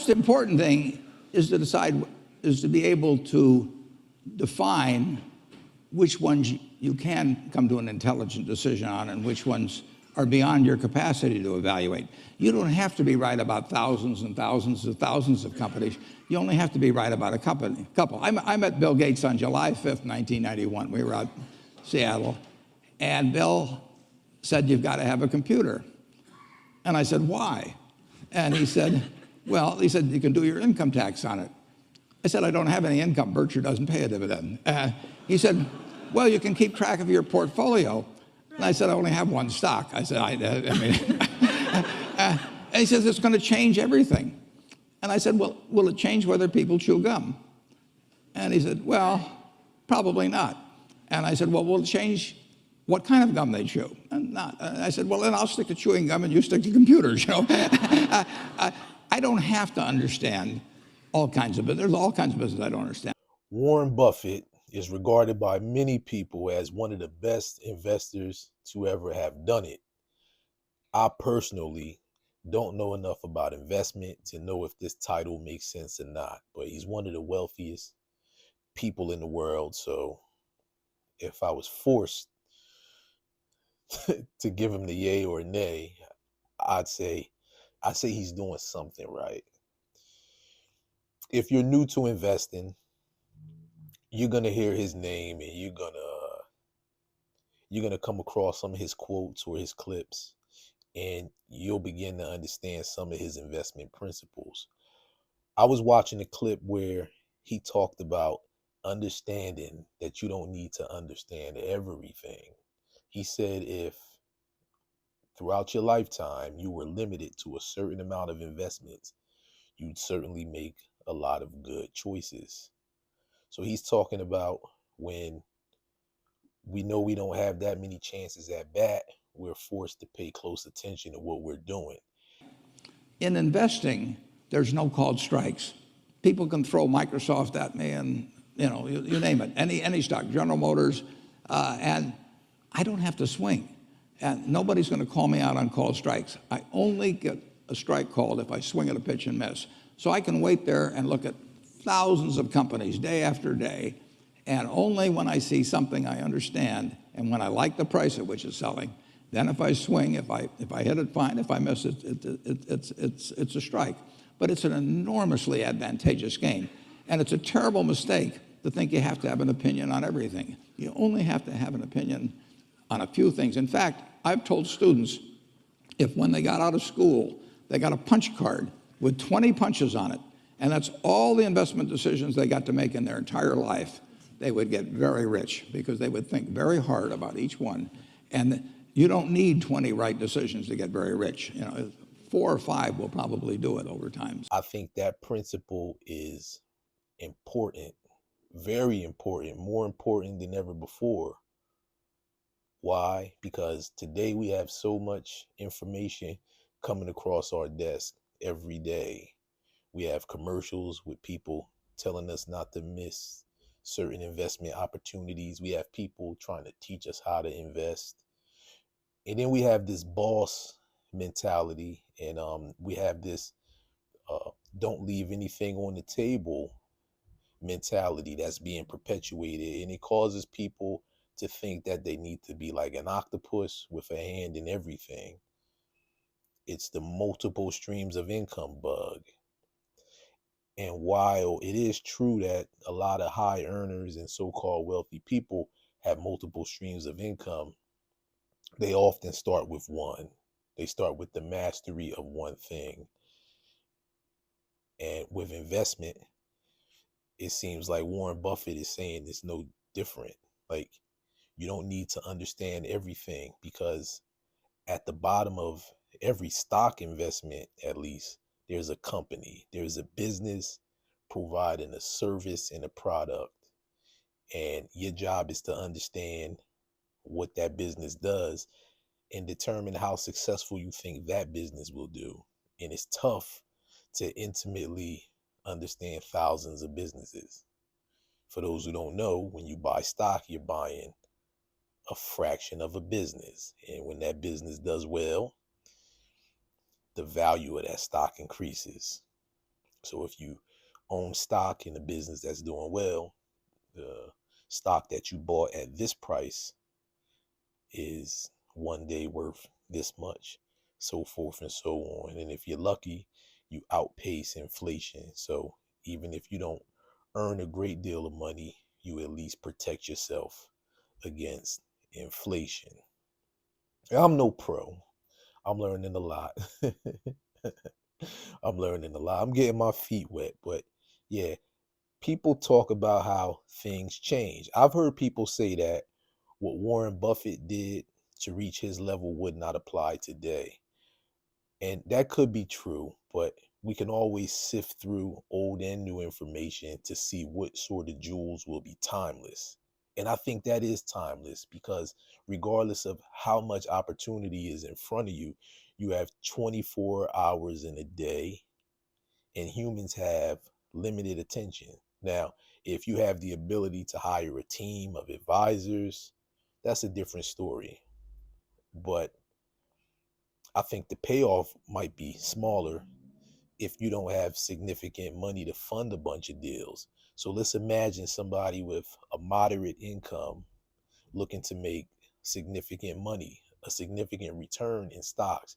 most important thing is to decide, is to be able to define which ones you can come to an intelligent decision on and which ones are beyond your capacity to evaluate. You don't have to be right about thousands and thousands and thousands of companies. You only have to be right about a couple. I met Bill Gates on July 5th, 1991. We were out in Seattle, and Bill said, "You've got to have a computer." And I said, "Why?" And he said, "Well," he said, "you can do your income tax on it." I said, "I don't have any income. Berkshire doesn't pay a dividend." He said, "Well, you can keep track of your portfolio." And I said, "I only have one stock." I said, I mean, and he says, "It's going to change everything." And I said, "Well, will it change whether people chew gum?" And he said, "Well, probably not." And I said, "Well, will it change what kind of gum they chew?" And not. And I said, "Well, then I'll stick to chewing gum and you stick to computers, you know." I don't have to understand all kinds of business. There's all kinds of business I don't understand. Warren Buffett is regarded by many people as one of the best investors to ever have done it. I personally don't know enough about investment to know if this title makes sense or not, but he's one of the wealthiest people in the world. So if I was forced to give him the yay or nay, I'd say he's doing something right. If you're new to investing, you're gonna hear his name and you're gonna come across some of his quotes or his clips, and you'll begin to understand some of his investment principles. I was watching a clip where he talked about understanding that you don't need to understand everything. He said if throughout your lifetime you were limited to a certain amount of investments, you'd certainly make a lot of good choices. So he's talking about when we know we don't have that many chances at bat, we're forced to pay close attention to what we're doing. In investing, there's no called strikes. People can throw Microsoft at me and, you name it, any stock, General Motors, and I don't have to swing. And nobody's going to call me out on called strikes. I only get a strike called if I swing at a pitch and miss. So I can wait there and look at thousands of companies day after day, and only when I see something I understand and when I like the price at which it's selling, then if I swing, if I hit it, fine. If I miss it, it's a strike. But it's an enormously advantageous game. And it's a terrible mistake to think you have to have an opinion on everything. You only have to have an opinion on a few things. In fact, I've told students, if when they got out of school, they got a punch card with 20 punches on it, and that's all the investment decisions they got to make in their entire life, they would get very rich because they would think very hard about each one. And you don't need 20 right decisions to get very rich. 4 or 5 will probably do it over time. I think that principle is important, very important, more important than ever before. Why? Because today we have so much information coming across our desk every day. We have commercials with people telling us not to miss certain investment opportunities. We have people trying to teach us how to invest. And then we have this boss mentality, and we have this don't leave anything on the table mentality that's being perpetuated, and it causes people to think that they need to be like an octopus with a hand in everything. It's the multiple streams of income bug. And while it is true that a lot of high earners and so-called wealthy people have multiple streams of income, they often start with one. They start with the mastery of one thing. And with investment, it seems like Warren Buffett is saying it's no different. Like, you don't need to understand everything, because at the bottom of every stock investment, at least, there's a company, there's a business providing a service and a product. And your job is to understand what that business does and determine how successful you think that business will do. And it's tough to intimately understand thousands of businesses. For those who don't know, when you buy stock, you're buying a fraction of a business. And when that business does well, the value of that stock increases. So if you own stock in a business that's doing well, the stock that you bought at this price is one day worth this much, so forth and so on. And if you're lucky, you outpace inflation. So even if you don't earn a great deal of money, you at least protect yourself against inflation. I'm no pro. I'm learning a lot. I'm learning a lot. I'm getting my feet wet, but yeah, people talk about how things change. I've heard people say that what Warren Buffett did to reach his level would not apply today. And that could be true, but we can always sift through old and new information to see what sort of jewels will be timeless. And I think that is timeless because regardless of how much opportunity is in front of you, you have 24 hours in a day, and humans have limited attention. Now, if you have the ability to hire a team of advisors, that's a different story. But I think the payoff might be smaller if you don't have significant money to fund a bunch of deals. So let's imagine somebody with a moderate income looking to make significant money, a significant return in stocks.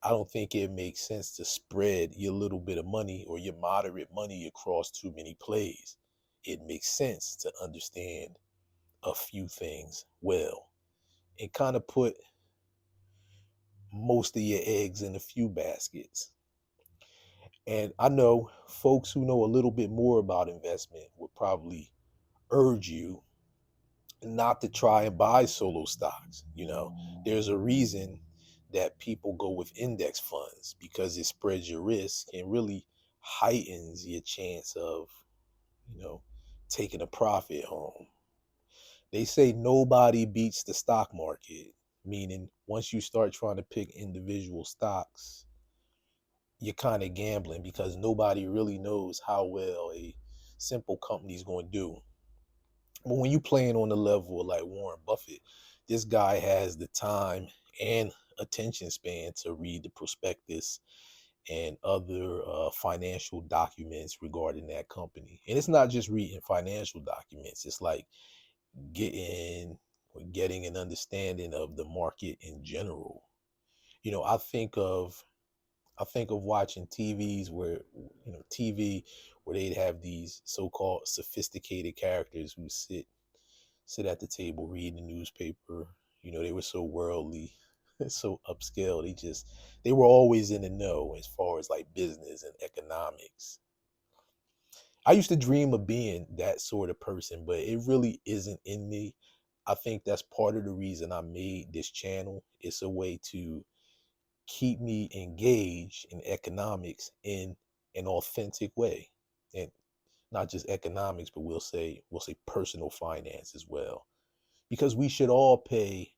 I don't think it makes sense to spread your little bit of money or your moderate money across too many plays. It makes sense to understand a few things well and kind of put most of your eggs in a few baskets. And I know folks who know a little bit more about investment would probably urge you not to try and buy solo stocks. There's a reason that people go with index funds because it spreads your risk and really heightens your chance of, you know, taking a profit home. They say nobody beats the stock market, meaning once you start trying to pick individual stocks, you're kind of gambling because nobody really knows how well a simple company is going to do. But when you playing on the level of like Warren Buffett, this guy has the time and attention span to read the prospectus and other financial documents regarding that company. And it's not just reading financial documents. It's like getting getting an understanding of the market in general. You know, I think of watching TVs where TV where they'd have these so-called sophisticated characters who sit at the table reading the newspaper. They were so worldly, so upscale. They were always in the know as far as like business and economics. I used to dream of being that sort of person, but it really isn't in me. I think that's part of the reason I made this channel. It's a way to keep me engaged in economics in an authentic way. And not just economics, but we'll say personal finance as well. Because we should all pay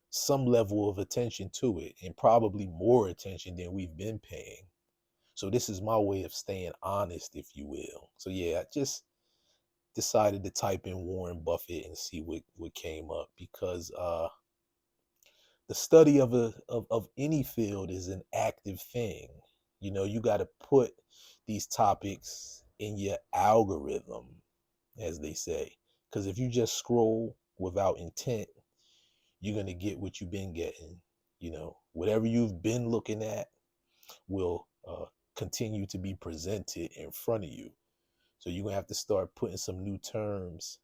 some level of attention to it and probably more attention than we've been paying. So this is my way of staying honest, if you will. So yeah, I just decided to type in Warren Buffett and see what came up because the study of any field is an active thing. You got to put these topics in your algorithm, as they say. Because if you just scroll without intent, you're going to get what you've been getting. Whatever you've been looking at will continue to be presented in front of you. So you're going to have to start putting some new terms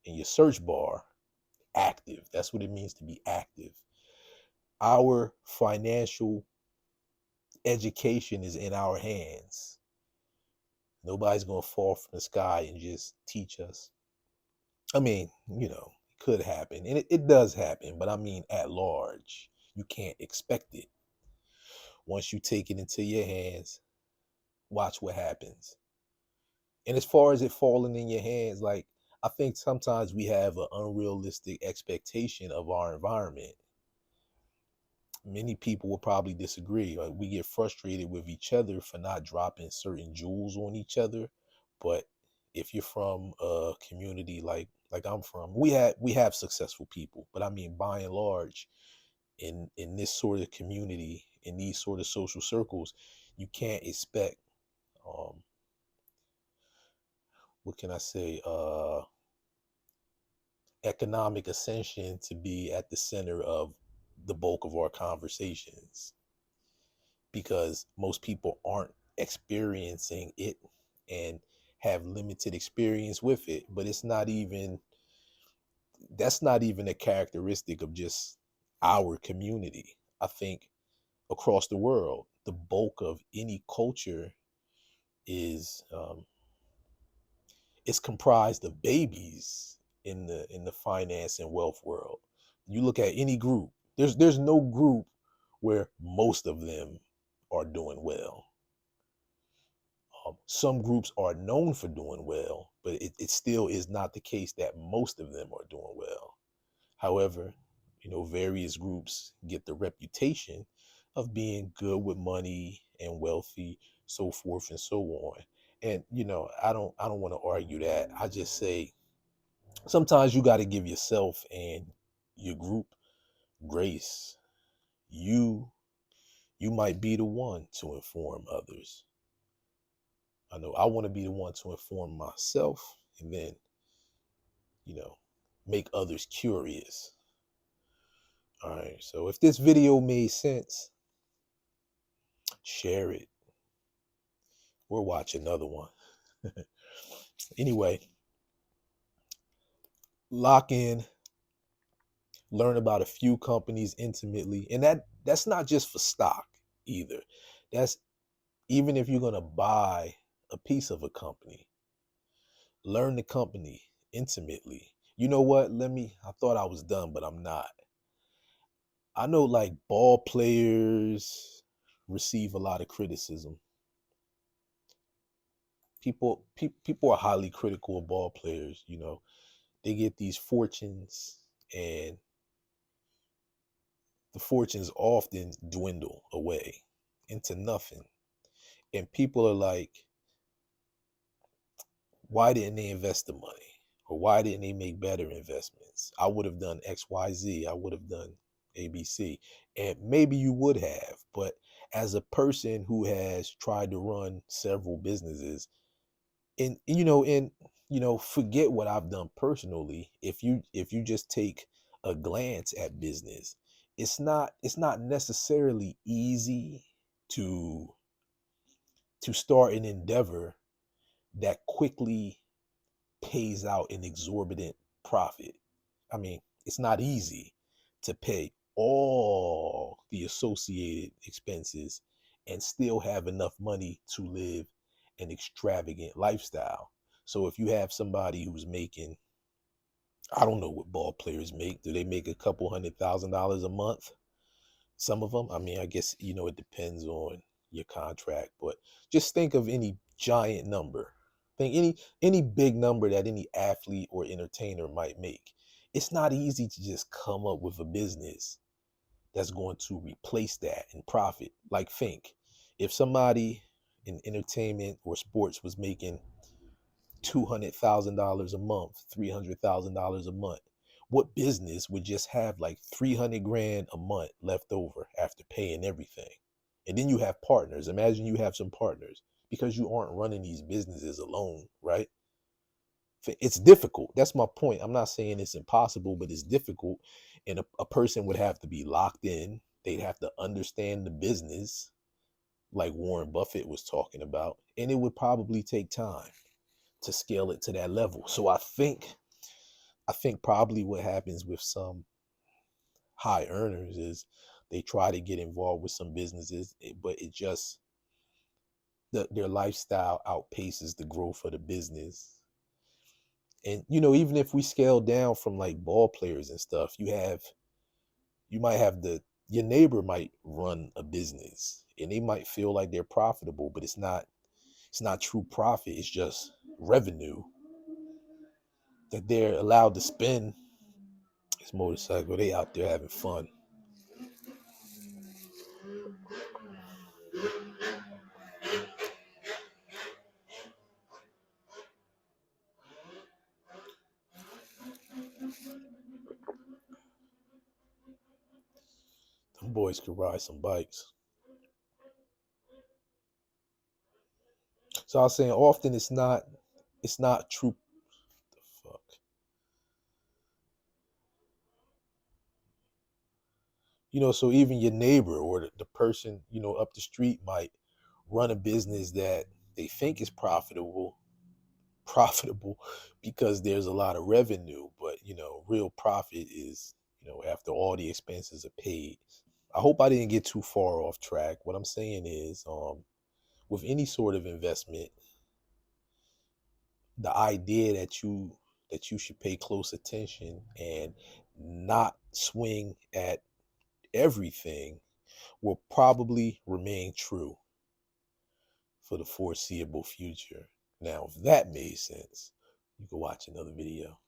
in your search bar. Active. That's what it means to be active. Our financial education is in our hands. Nobody's going to fall from the sky and just teach us. I mean, it could happen. And it does happen. But I mean, at large, you can't expect it. Once you take it into your hands, watch what happens. And as far as it falling in your hands, like, I think sometimes we have an unrealistic expectation of our environment. Many people will probably disagree. Like, we get frustrated with each other for not dropping certain jewels on each other. But if you're from a community like I'm from, we have successful people. But I mean, by and large, in this sort of community, in these sort of social circles, you can't expect what can I say, economic ascension to be at the center of the bulk of our conversations, because most people aren't experiencing it and have limited experience with it. But it's not even, that's not even a characteristic of just our community. I think across the world, the bulk of any culture is it's comprised of babies in the finance and wealth world. You look at any group, there's no group where most of them are doing well. Some groups are known for doing well, but it still is not the case that most of them are doing well. However, various groups get the reputation of being good with money and wealthy, so forth and so on. And I don't want to argue that. I just say sometimes you got to give yourself and your group grace. You you might be the one to inform others. I know I want to be the one to inform myself, and then you know make others curious. All right, so if this video made sense, share it or watch another one. Anyway, lock in, learn about a few companies intimately, and that's not just for stock either. That's even if you're going to buy a piece of a company, learn the company intimately. You know what? I thought I was done, but I'm not. I know like ball players receive a lot of criticism. People are highly critical of ball players. They get these fortunes, and the fortunes often dwindle away into nothing. And people are like, why didn't they invest the money? Or why didn't they make better investments? I would have done XYZ. I would have done ABC. And maybe you would have, but as a person who has tried to run several businesses, and forget what I've done personally. If you just take a glance at business, it's not necessarily easy to start an endeavor that quickly pays out an exorbitant profit. I mean, it's not easy to pay all the associated expenses and still have enough money to live an extravagant lifestyle. So if you have somebody who's making, I don't know what ball players make. Do they make a couple $100,000 a month? Some of them. I mean, I guess, it depends on your contract, but just think of any giant number. Think any big number that any athlete or entertainer might make. It's not easy to just come up with a business that's going to replace that and profit. Like, think if somebody in entertainment or sports was making $200,000 a month, $300,000 a month, what business would just have like 300 grand a month left over after paying everything? And then you have partners. Imagine you have some partners, because you aren't running these businesses alone, right? It's difficult. That's my point. I'm not saying it's impossible, but it's difficult. And a person would have to be locked in. They'd have to understand the business, like Warren Buffett was talking about. And it would probably take time to scale it to that level. So I think probably what happens with some high earners is they try to get involved with some businesses, but it just their lifestyle outpaces the growth of the business. And even if we scale down from like ball players and stuff, you might have your neighbor might run a business and they might feel like they're profitable, but it's not true profit. It's just revenue that they're allowed to spend. This motorcycle, they out there having fun. Them boys could ride some bikes. So I was saying often it's not it's not true. The fuck. So even your neighbor or the person, up the street might run a business that they think is profitable because there's a lot of revenue, but real profit is, after all the expenses are paid. I hope I didn't get too far off track. What I'm saying is, with any sort of investment, the idea that you should pay close attention and not swing at everything will probably remain true for the foreseeable future. Now, if that made sense, you can watch another video.